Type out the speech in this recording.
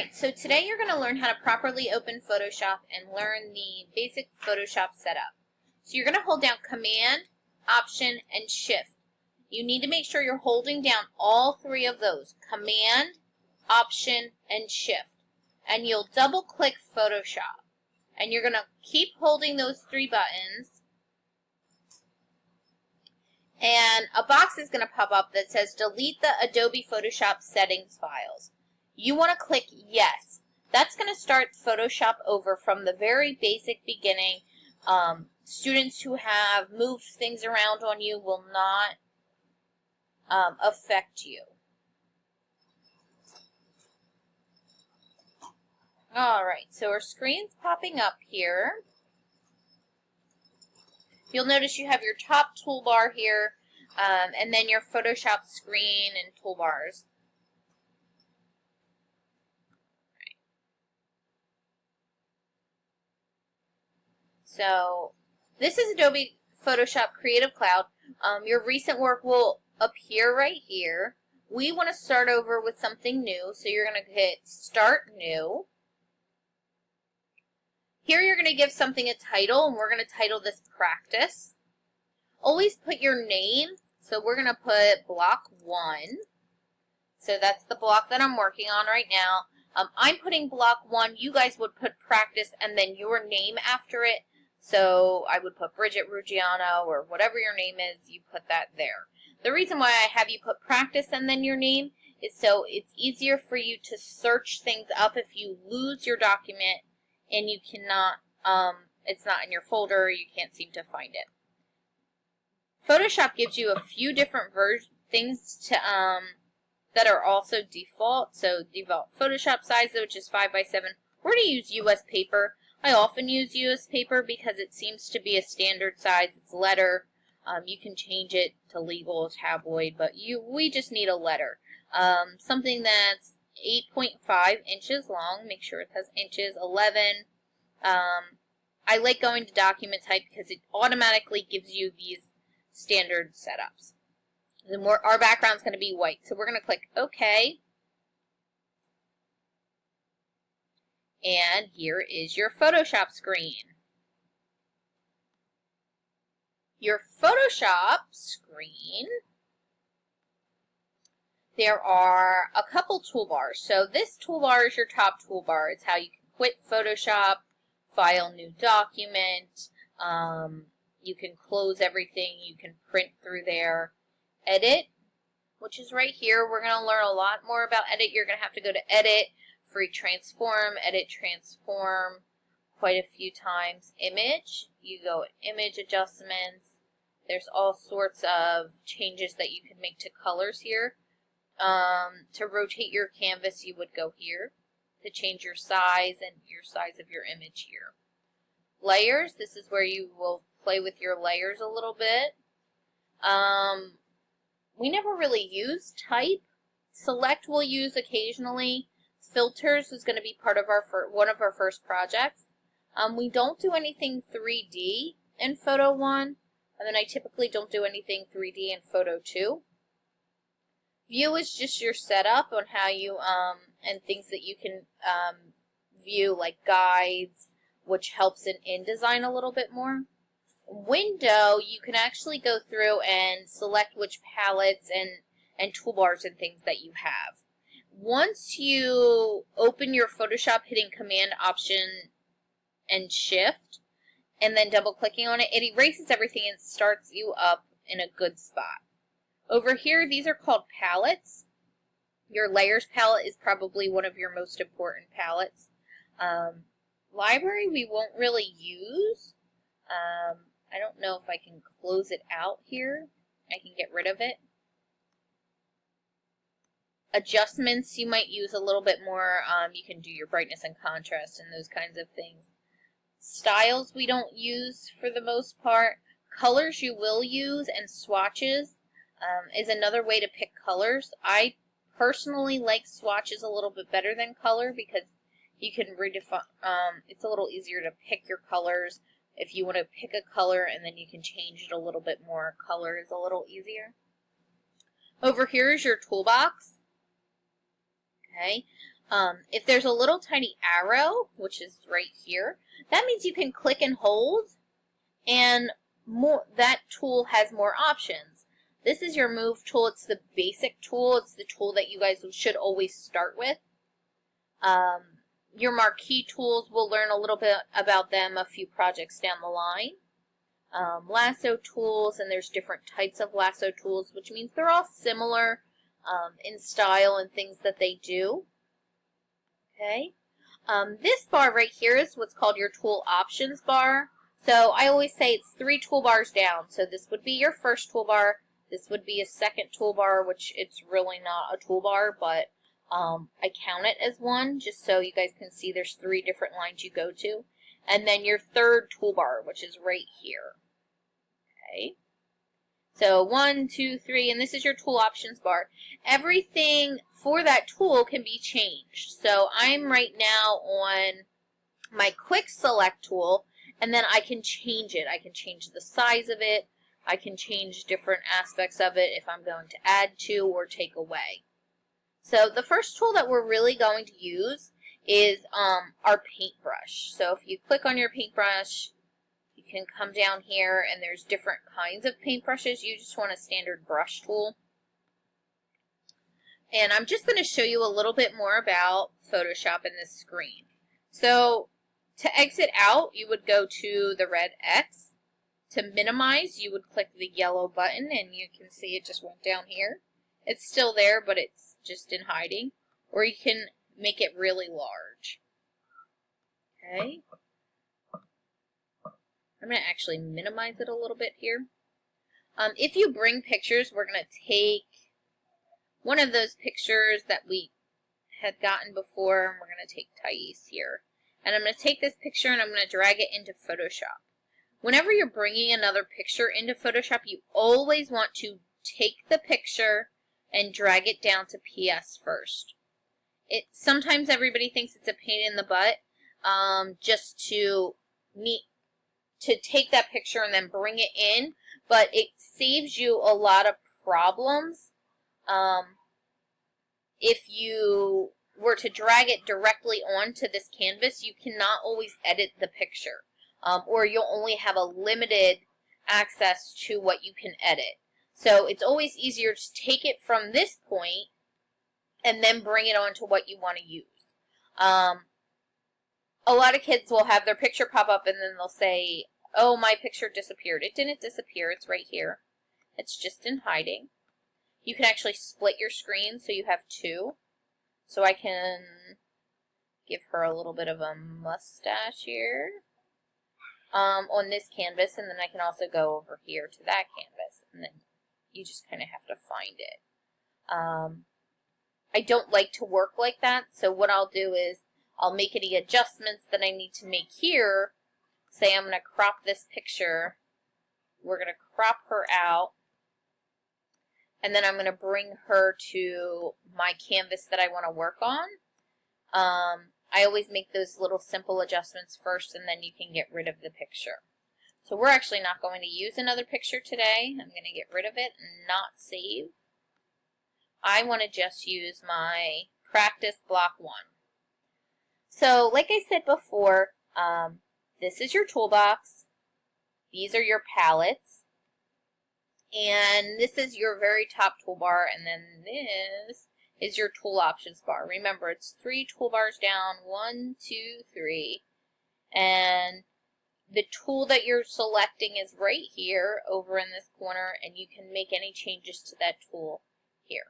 Alright, so today you're going to learn how to properly open Photoshop and learn the basic Photoshop setup. So you're going to hold down Command, Option, and Shift. You need to make sure you're holding down all three of those, Command, Option, and Shift. And you'll double click Photoshop. And you're going to keep holding those three buttons. And a box is going to pop up that says Delete the Adobe Photoshop Settings files. You want to click Yes. That's going to start Photoshop over from the very basic beginning. Students who have moved things around on you will not affect you. Alright, so our screen's popping up here. You'll notice you have your top toolbar here, and then your Photoshop screen and toolbars. So this is Adobe Photoshop Creative Cloud. Your recent work will appear right here. We want to start over with something new, so you're going to hit Start New. Here you're going to give something a title, and we're going to title this Practice. Always put your name, so we're going to put Block 1. So that's the block that I'm working on right now. I'm putting Block 1. You guys would put Practice and then your name after it. So I would put Bridget Ruggiano or whatever your name is, you put that there. The reason why I have you put Practice and then your name is so it's easier for you to search things up if you lose your document and you cannot, it's not in your folder, you can't seem to find it. Photoshop gives you a few different things to, that are also default. So default Photoshop size, which is 5x7. We're going to use US paper. I often use US paper because it seems to be a standard size. It's letter. You can change it to legal, tabloid, but we just need a letter. Something that's 8.5 inches long. Make sure it has inches. 11. I like going to document type because it automatically gives you these standard setups. And our background's going to be white, so we're going to click OK. And here is your Photoshop screen. Your Photoshop screen, there are a couple toolbars. So this toolbar is your top toolbar. It's how you can quit Photoshop, file new document, you can close everything, you can print through there. Edit, which is right here. We're going to learn a lot more about edit. You're going to have to go to Edit, Free Transform, Edit Transform quite a few times. Image, you go Image Adjustments. There's all sorts of changes that you can make to colors here. To rotate your canvas, you would go here. To change your size and your size of your image here. Layers, this is where you will play with your layers a little bit. We never really use type. Select we'll use occasionally. Filters is going to be part of our one of our first projects. We don't do anything 3D in Photo 1, and then I typically don't do anything 3D in Photo 2. View is just your setup on how you, and things that you can view, like guides, which helps in InDesign a little bit more. Window, you can actually go through and select which palettes and toolbars and things that you have. Once you open your Photoshop hitting Command, Option, and Shift, and then double clicking on it, it erases everything and starts you up in a good spot. Over here, these are called palettes. Your Layers palette is probably one of your most important palettes. Library we won't really use. I don't know if I can close it out here. I can get rid of it. Adjustments you might use a little bit more. You can do your brightness and contrast and those kinds of things. Styles we don't use for the most part. Colors you will use, and swatches is another way to pick colors. I personally like swatches a little bit better than color because you can redefine, it's a little easier to pick your colors. If you want to pick a color and then you can change it a little bit more, color is a little easier. Over here is your toolbox. Okay. If there's a little tiny arrow, which is right here, that means you can click and hold, and that tool has more options. This is your move tool. It's the basic tool. It's the tool that you guys should always start with. Your marquee tools, we'll learn a little bit about them a few projects down the line. Lasso tools, and there's different types of lasso tools, which means they're all similar in style and things that they do. Okay. This bar right here is what's called your tool options bar. So I always say it's 3 toolbars down. So this would be your first toolbar. This would be a second toolbar, which it's really not a toolbar, but I count it as one just so you guys can see there's 3 different lines you go to. And then your third toolbar, which is right here. Okay. So 1, 2, 3, and this is your tool options bar. Everything for that tool can be changed. So I'm right now on my quick select tool, and then I can change it. I can change the size of it. I can change different aspects of it if I'm going to add to or take away. So the first tool that we're really going to use is our paintbrush. So if you click on your paintbrush, you can come down here and there's different kinds of paintbrushes. You just want a standard brush tool. And I'm just going to show you a little bit more about Photoshop in this screen. So to exit out, you would go to the red X. To minimize, you would click the yellow button, and you can see it just went down here. It's still there, but it's just in hiding. Or you can make it really large. Okay. I'm going to actually minimize it a little bit here. If you bring pictures, we're going to take one of those pictures that we had gotten before, and we're going to take Thais here. And I'm going to take this picture and I'm going to drag it into Photoshop. Whenever you're bringing another picture into Photoshop, you always want to take the picture and drag it down to PS first. Sometimes everybody thinks it's a pain in the butt just to take that picture and then bring it in, but it saves you a lot of problems. If you were to drag it directly onto this canvas, you cannot always edit the picture. Or you'll only have a limited access to what you can edit. So it's always easier to take it from this point and then bring it on to what you want to use. A lot of kids will have their picture pop up and then they'll say, oh, my picture disappeared. It didn't disappear. It's right here. It's just in hiding. You can actually split your screen so you have 2. So I can give her a little bit of a mustache here. On this canvas, and then I can also go over here to that canvas, and then you just kind of have to find it. I don't like to work like that, so what I'll do is I'll make any adjustments that I need to make here. Say I'm going to crop this picture. We're going to crop her out, and then I'm going to bring her to my canvas that I want to work on. I always make those little simple adjustments first, and then you can get rid of the picture. So we're actually not going to use another picture today. I'm going to get rid of it and not save. I want to just use my practice block 1. So like I said before, this is your toolbox. These are your palettes. And this is your very top toolbar, and then this is your tool options bar. Remember, it's 3 toolbars down, 1, 2, 3, and the tool that you're selecting is right here over in this corner, and you can make any changes to that tool here.